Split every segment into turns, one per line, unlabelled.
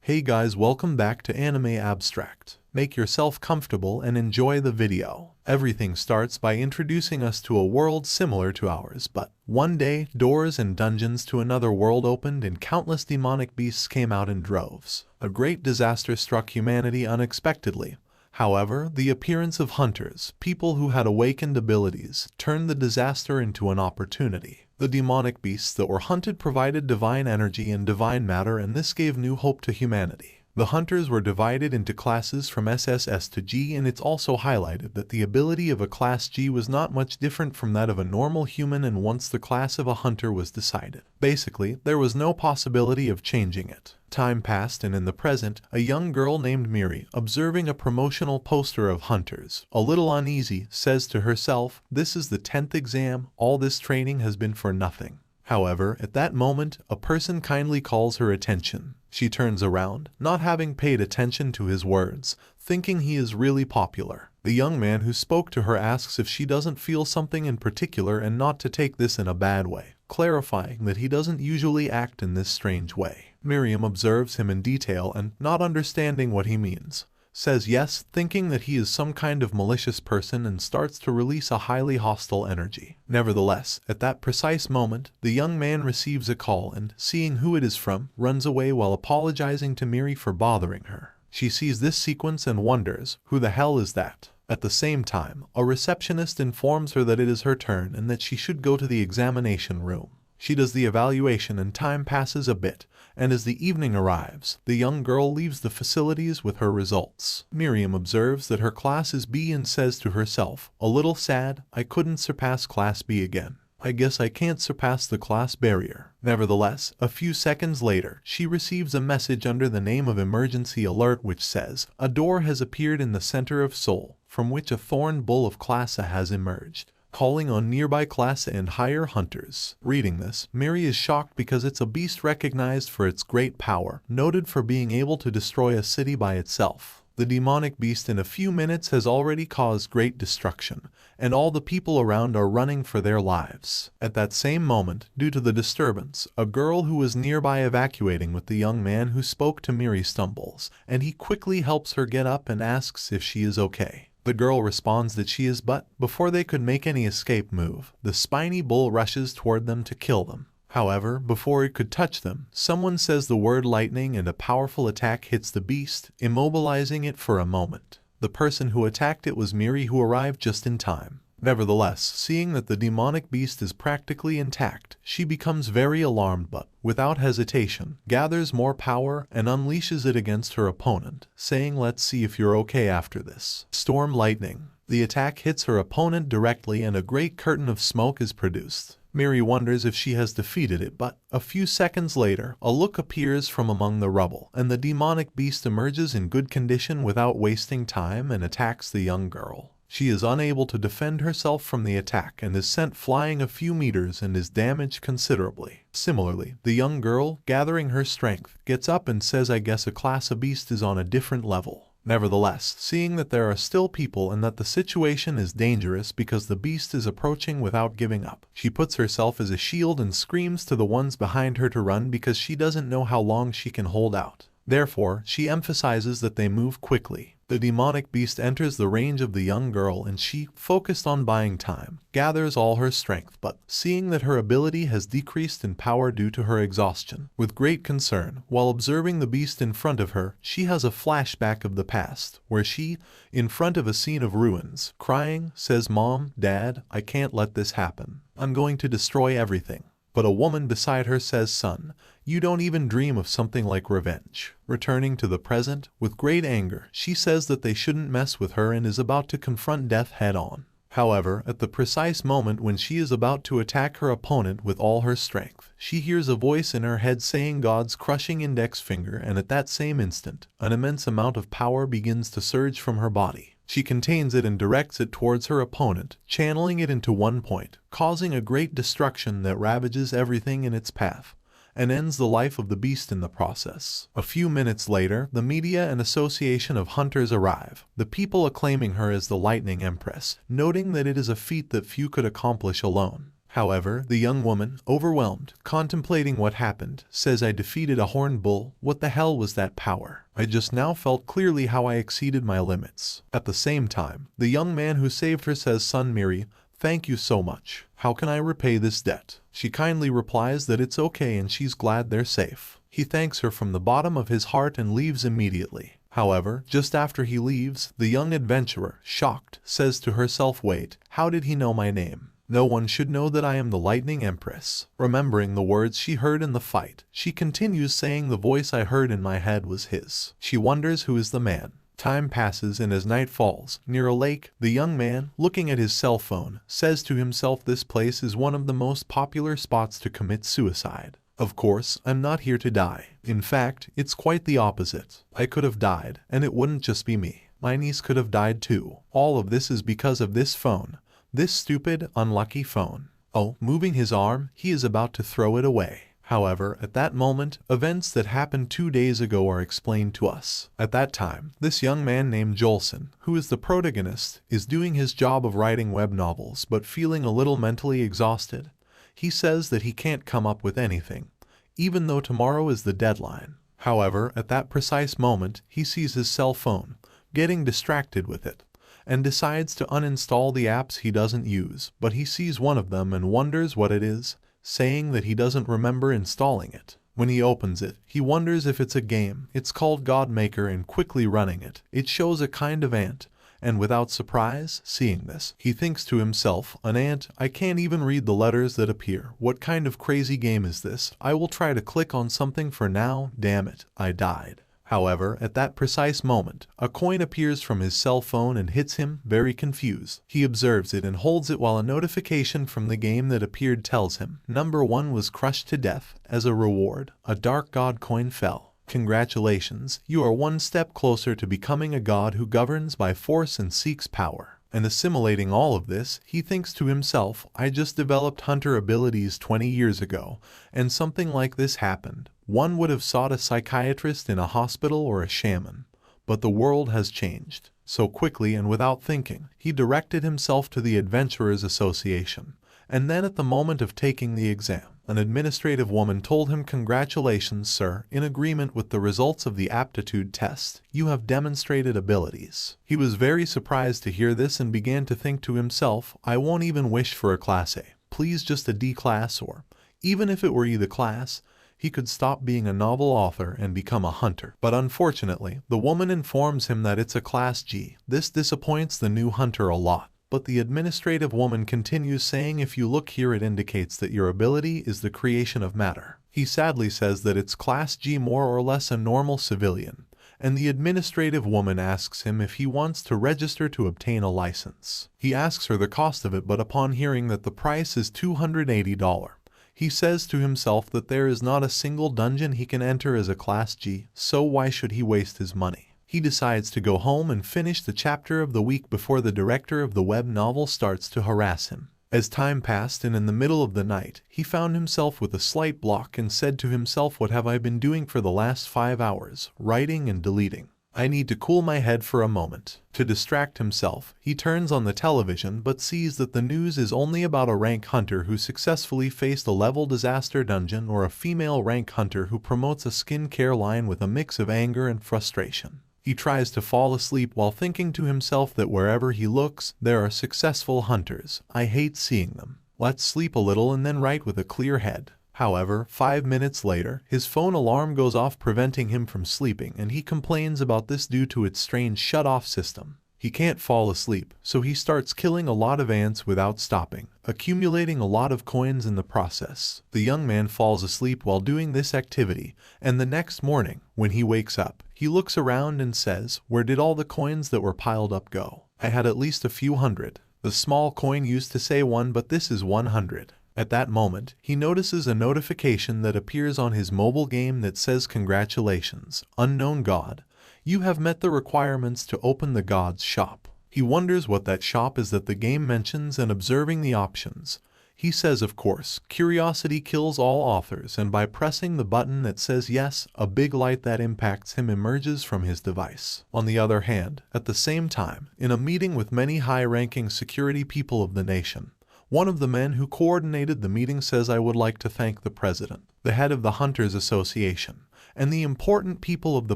Hey guys, welcome back to Anime Abstract. Make yourself comfortable and enjoy the video. Everything starts by introducing us to a world similar to ours, but one day, doors and dungeons to another world opened and countless demonic beasts came out in droves. A great disaster struck humanity unexpectedly. However, the appearance of hunters, people who had awakened abilities, turned the disaster into an opportunity. The demonic beasts that were hunted provided divine energy and divine matter, and this gave new hope to humanity. The hunters were divided into classes from SSS to G, and it's also highlighted that the ability of a class G was not much different from that of a normal human, and once the class of a hunter was decided, basically, there was no possibility of changing it. Time passed, and in the present, a young girl named Miri, observing a promotional poster of hunters, a little uneasy, says to herself, "This is the 10th exam, all this training has been for nothing." However, at that moment, a person kindly calls her attention. She turns around, not having paid attention to his words, thinking he is really popular. The young man who spoke to her asks if she doesn't feel something in particular and not to take this in a bad way, clarifying that he doesn't usually act in this strange way. Miriam observes him in detail and, not understanding what he means, says yes, thinking that he is some kind of malicious person, and starts to release a highly hostile energy. Nevertheless, at that precise moment, the young man receives a call and, seeing who it is from, runs away while apologizing to Miri for bothering her. She sees this sequence and wonders, who the hell is that? At the same time, a receptionist informs her that it is her turn and that she should go to the examination room. She does the evaluation and time passes a bit, and as the evening arrives, the young girl leaves the facilities with her results. Miriam observes that her class is B and says to herself, a little sad, I couldn't surpass class B again. I guess I can't surpass the class barrier. Nevertheless, a few seconds later, she receives a message under the name of emergency alert which says, a door has appeared in the center of Seoul, from which a thorn bull of class A has emerged, calling on nearby class A and higher hunters. Reading this, Miri is shocked because it's a beast recognized for its great power, noted for being able to destroy a city by itself. The demonic beast in a few minutes has already caused great destruction, and all the people around are running for their lives. At that same moment, due to the disturbance, a girl who was nearby evacuating with the young man who spoke to Miri stumbles, and he quickly helps her get up and asks if she is okay. The girl responds that she is, but before they could make any escape move, the spiny bull rushes toward them to kill them. However, before it could touch them, someone says the word lightning and a powerful attack hits the beast, immobilizing it for a moment. The person who attacked it was Miri, who arrived just in time. Nevertheless, seeing that the demonic beast is practically intact, she becomes very alarmed but, without hesitation, gathers more power and unleashes it against her opponent, saying, let's see if you're okay after this. Storm lightning. The attack hits her opponent directly and a great curtain of smoke is produced. Miri wonders if she has defeated it, but a few seconds later, a look appears from among the rubble, and the demonic beast emerges in good condition without wasting time and attacks the young girl. She is unable to defend herself from the attack and is sent flying a few meters and is damaged considerably. Similarly, the young girl, gathering her strength, gets up and says, I guess a class A beast is on a different level. Nevertheless, seeing that there are still people and that the situation is dangerous because the beast is approaching without giving up, she puts herself as a shield and screams to the ones behind her to run because she doesn't know how long she can hold out. Therefore, she emphasizes that they move quickly. The demonic beast enters the range of the young girl and she, focused on buying time, gathers all her strength, but, seeing that her ability has decreased in power due to her exhaustion, with great concern, while observing the beast in front of her, she has a flashback of the past, where she, in front of a scene of ruins, crying, says, Mom, Dad, I can't let this happen. I'm going to destroy everything. But a woman beside her says, son, you don't even dream of something like revenge. Returning to the present, with great anger, she says that they shouldn't mess with her and is about to confront death head-on. However, at the precise moment when she is about to attack her opponent with all her strength, she hears a voice in her head saying God's crushing index finger, and at that same instant, an immense amount of power begins to surge from her body. She contains it and directs it towards her opponent, channeling it into one point, causing a great destruction that ravages everything in its path, and ends the life of the beast in the process. A few minutes later, the media and association of hunters arrive, the people acclaiming her as the Lightning Empress, noting that it is a feat that few could accomplish alone. However, the young woman, overwhelmed, contemplating what happened, says, "I defeated a horned bull. What the hell was that power? I just now felt clearly how I exceeded my limits." At the same time, the young man who saved her says, "Son Miri, thank you so much. How can I repay this debt?" She kindly replies that it's okay and she's glad they're safe. He thanks her from the bottom of his heart and leaves immediately. However, just after he leaves, the young adventurer, shocked, says to herself, "Wait, how did he know my name? No one should know that I am the Lightning Empress." Remembering the words she heard in the fight, she continues saying, "The voice I heard in my head was his." She wonders who is the man. Time passes and as night falls, near a lake, the young man, looking at his cell phone, says to himself, "This place is one of the most popular spots to commit suicide. Of course, I'm not here to die. In fact, it's quite the opposite. I could have died, and it wouldn't just be me. My niece could have died too. All of this is because of this phone. This stupid, unlucky phone." Oh, moving his arm, he is about to throw it away. However, at that moment, events that happened 2 days ago are explained to us. At that time, this young man named Jolson, who is the protagonist, is doing his job of writing web novels but feeling a little mentally exhausted. He says that he can't come up with anything, even though tomorrow is the deadline. However, at that precise moment, he sees his cell phone, getting distracted with it, and decides to uninstall the apps he doesn't use, but he sees one of them and wonders what it is, saying that he doesn't remember installing it. When he opens it, he wonders if it's a game. It's called Godmaker, and quickly running it, it shows a kind of ant, and without surprise, seeing this, he thinks to himself, "An ant? I can't even read the letters that appear. What kind of crazy game is this? I will try to click on something for now. Damn it, I died." However, at that precise moment, a coin appears from his cell phone and hits him, very confused. He observes it and holds it while a notification from the game that appeared tells him, "Number 1 was crushed to death. As a reward, a dark god coin fell. Congratulations, you are one step closer to becoming a god who governs by force and seeks power." And assimilating all of this, he thinks to himself, "I just developed hunter abilities 20 years ago, and something like this happened. One would have sought a psychiatrist in a hospital or a shaman. But the world has changed." So quickly and without thinking, he directed himself to the Adventurers Association. And then at the moment of taking the exam, an administrative woman told him, "Congratulations, sir. In agreement with the results of the aptitude test, you have demonstrated abilities." He was very surprised to hear this and began to think to himself, "I won't even wish for a class A. Please just a D class, or even if it were E the class, he could stop being a novel author and become a hunter." But unfortunately, the woman informs him that it's a class G. This disappoints the new hunter a lot. But the administrative woman continues saying, "If you look here, it indicates that your ability is the creation of matter." He sadly says that it's class G, more or less a normal civilian, and the administrative woman asks him if he wants to register to obtain a license. He asks her the cost of it, but upon hearing that the price is $280, he says to himself that there is not a single dungeon he can enter as a class G, so why should he waste his money? He decides to go home and finish the chapter of the week before the director of the web novel starts to harass him. As time passed and in the middle of the night, he found himself with a slight block and said to himself, "What have I been doing for the last 5 hours? Writing and deleting. I need to cool my head for a moment." To distract himself, he turns on the television but sees that the news is only about a rank hunter who successfully faced a level disaster dungeon, or a female rank hunter who promotes a skincare line with a mix of anger and frustration. He tries to fall asleep while thinking to himself that wherever he looks, there are successful hunters. I hate seeing them. Let's sleep a little and then write with a clear head. However, 5 minutes later, his phone alarm goes off, preventing him from sleeping, and he complains about this due to its strange shut-off system. He can't fall asleep, so he starts killing a lot of ants without stopping, accumulating a lot of coins in the process. The young man falls asleep while doing this activity, and the next morning, when he wakes up, he looks around and says, "Where did all the coins that were piled up go? I had at least a few hundred." The small coin used to say 1, but this is 100. At that moment, he notices a notification that appears on his mobile game that says, "Congratulations, unknown god. You have met the requirements to open the god's shop." He wonders what that shop is that the game mentions, and observing the options, he says, "Of course, curiosity kills all authors," and by pressing the button that says yes, a big light that impacts him emerges from his device. On the other hand, at the same time, in a meeting with many high-ranking security people of the nation, One of the men who coordinated the meeting says, "I would like to thank the president, the head of the Hunters Association, and the important people of the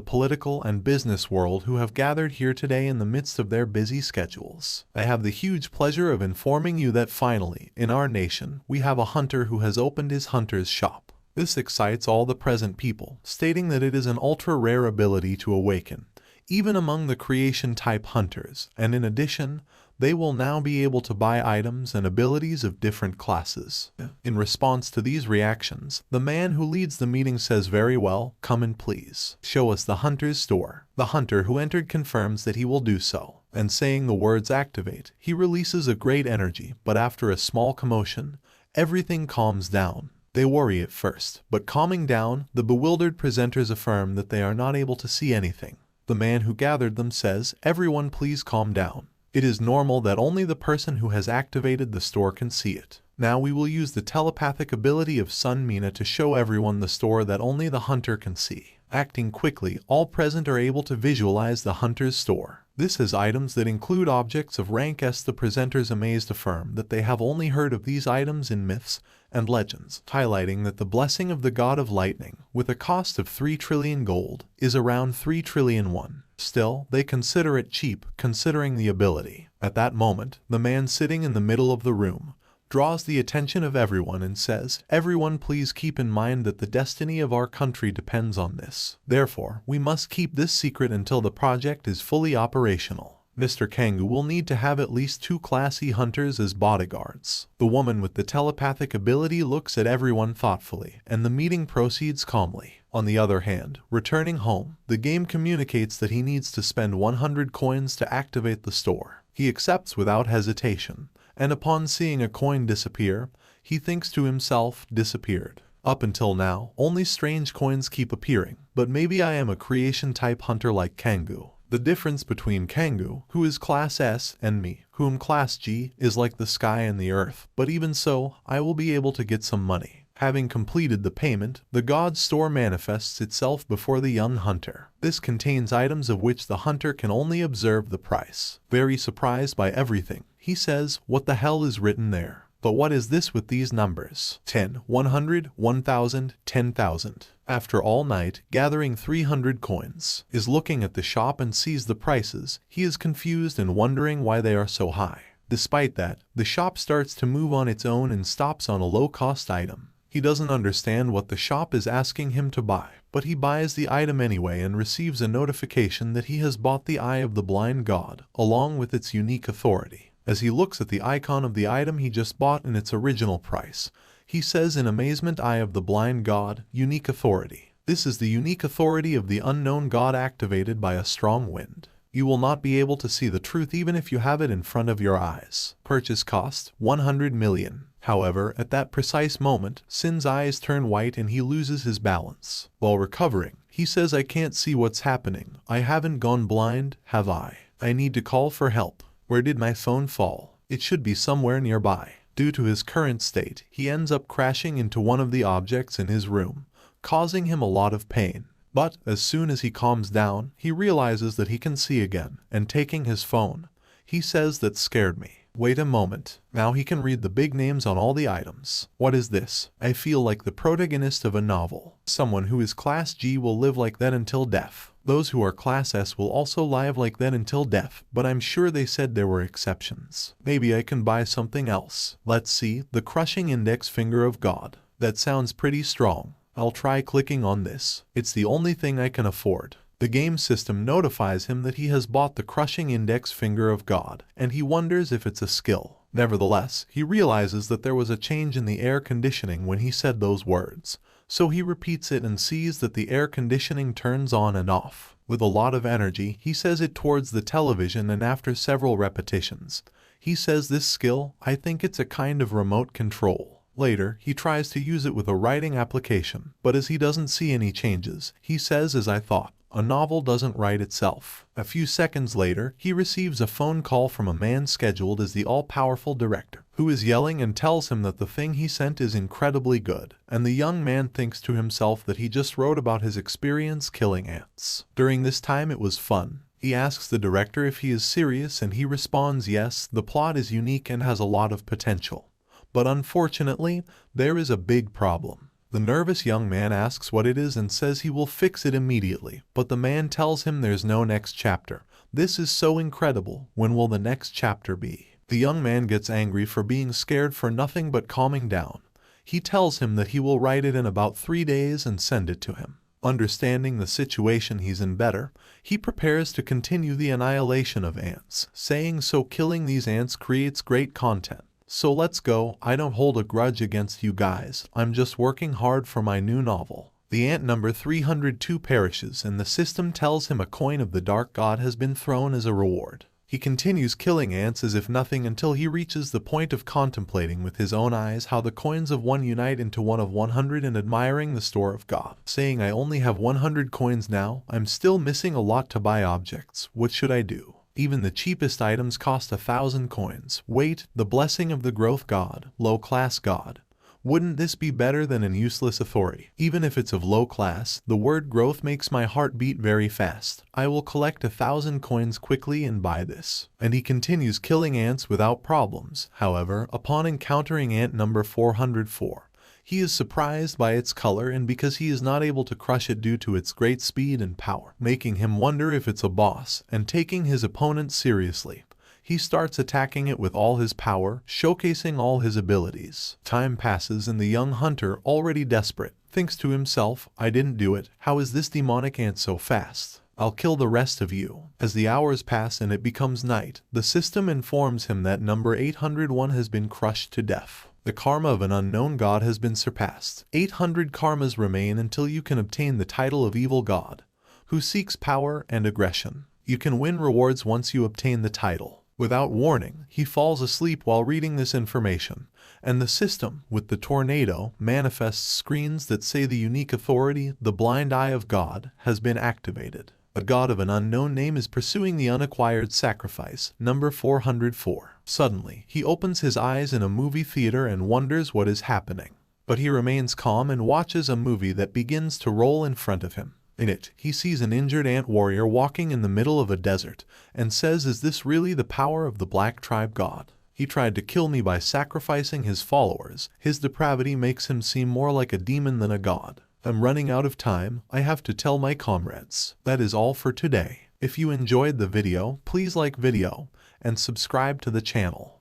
political and business world who have gathered here today in the midst of their busy schedules. I have the huge pleasure of informing you that finally, in our nation, we have a hunter who has opened his hunter's shop." This excites all the present people, stating that it is an ultra-rare ability to awaken, even among the creation-type hunters, and in addition, they will now be able to buy items and abilities of different classes. In response to these reactions, the man who leads the meeting says, "Very well, come and please show us the hunter's store." The hunter who entered confirms that he will do so, and saying the words "activate," he releases a great energy, but after a small commotion, everything calms down. They worry at first, but calming down, the bewildered presenters affirm that they are not able to see anything. The man who gathered them says, "Everyone please calm down. It is normal that only the person who has activated the store can see it. Now we will use the telepathic ability of Sun Mina to show everyone the store that only the hunter can see." Acting quickly, all present are able to visualize the hunter's store. This has items that include objects of rank S. The presenters amazed affirm that they have only heard of these items in myths and legends, highlighting that the blessing of the god of lightning, with a cost of 3 trillion gold, is around 3 trillion won. Still, they consider it cheap, considering the ability. At that moment, the man sitting in the middle of the room draws the attention of everyone and says, "Everyone please keep in mind that the destiny of our country depends on this. Therefore, we must keep this secret until the project is fully operational. Mr. Kangu will need to have at least 2 classy hunters as bodyguards." The woman with the telepathic ability looks at everyone thoughtfully, and the meeting proceeds calmly. On the other hand, returning home, the game communicates that he needs to spend 100 coins to activate the store. He accepts without hesitation, and upon seeing a coin disappear, he thinks to himself, "Disappeared. Up until now, only strange coins keep appearing, but maybe I am a creation-type hunter like Kangu." The difference between Kangu, who is class S, and me, whom class G, is like the sky and the earth, but even so, I will be able to get some money. Having completed the payment, the god's store manifests itself before the young hunter. This contains items of which the hunter can only observe the price. Very surprised by everything, he says, "What the hell is written there? But what is this with these numbers? 10, 100, 1,000, 10,000. After all night, gathering 300 coins, is looking at the shop and sees the prices. He is confused and wondering why they are so high. Despite that, the shop starts to move on its own and stops on a low-cost item. He doesn't understand what the shop is asking him to buy, but he buys the item anyway and receives a notification that he has bought the Eye of the Blind God, along with its unique authority. As he looks at the icon of the item he just bought in its original price, he says in amazement, "Eye of the Blind God, unique authority. This is the unique authority of the unknown god activated by a strong wind. You will not be able to see the truth even if you have it in front of your eyes. Purchase cost, 100 million. However, at that precise moment, Sin's eyes turn white and he loses his balance. While recovering, he says, "I can't see what's happening. I haven't gone blind, have I? I need to call for help. Where did my phone fall? It should be somewhere nearby." Due to his current state, he ends up crashing into one of the objects in his room, causing him a lot of pain. But as soon as he calms down, he realizes that he can see again, and taking his phone, he says, "That scared me. Wait a moment. Now he can read the big names on all the items. What is this? I feel like the protagonist of a novel. Someone who is class G will live like that until death. Those who are class S will also live like that until death, but I'm sure they said there were exceptions. Maybe I can buy something else. Let's see, the crushing index finger of God. That sounds pretty strong. I'll try clicking on this. It's the only thing I can afford." The game system notifies him that he has bought the crushing index finger of God, and he wonders if it's a skill. Nevertheless, he realizes that there was a change in the air conditioning when he said those words, so he repeats it and sees that the air conditioning turns on and off. With a lot of energy, he says it towards the television, and after several repetitions, he says, "This skill, I think it's a kind of remote control." Later, he tries to use it with a writing application, but as he doesn't see any changes, he says, "As I thought. A novel doesn't write itself." A few seconds later, he receives a phone call from a man scheduled as the all-powerful director, who is yelling and tells him that the thing he sent is incredibly good, and the young man thinks to himself that he just wrote about his experience killing ants. During this time it was fun. He asks the director if he is serious and he responds yes, the plot is unique and has a lot of potential. But unfortunately, there is a big problem. The nervous young man asks what it is and says he will fix it immediately, but the man tells him there's no next chapter. This is so incredible. When will the next chapter be? The young man gets angry for being scared for nothing but calming down. He tells him that he will write it in about 3 days and send it to him. Understanding the situation he's in better, he prepares to continue the annihilation of ants, saying so killing these ants creates great content. So let's go, I don't hold a grudge against you guys, I'm just working hard for my new novel. The ant number 302 perishes and the system tells him a coin of the dark god has been thrown as a reward. He continues killing ants as if nothing until he reaches the point of contemplating with his own eyes how the coins of one unite into one of 100 and admiring the store of God, saying I only have 100 coins now, I'm still missing a lot to buy objects, what should I do? Even the cheapest items cost 1,000 coins. Wait, the blessing of the growth god, low-class god. Wouldn't this be better than an useless authority? Even if it's of low class, the word growth makes my heart beat very fast. I will collect 1,000 coins quickly and buy this. And he continues killing ants without problems. However, upon encountering ant number 404, he is surprised by its color and because he is not able to crush it due to its great speed and power, making him wonder if it's a boss, and taking his opponent seriously. He starts attacking it with all his power, showcasing all his abilities. Time passes and the young hunter, already desperate, thinks to himself, I didn't do it, how is this demonic ant so fast? I'll kill the rest of you. As the hours pass and it becomes night, the system informs him that number 801 has been crushed to death. The karma of an unknown god has been surpassed. 800 karmas remain until you can obtain the title of evil god, who seeks power and aggression. You can win rewards once you obtain the title. Without warning, he falls asleep while reading this information, and the system, with the tornado, manifests screens that say the unique authority, the blind eye of God, has been activated. A god of an unknown name is pursuing the unacquired sacrifice, number 404. Suddenly, he opens his eyes in a movie theater and wonders what is happening. But he remains calm and watches a movie that begins to roll in front of him. In it, he sees an injured ant warrior walking in the middle of a desert, and says, is this really the power of the Black Tribe God? He tried to kill me by sacrificing his followers. His depravity makes him seem more like a demon than a god. I'm running out of time, I have to tell my comrades. That is all for today. If you enjoyed the video, please like video, and subscribe to the channel.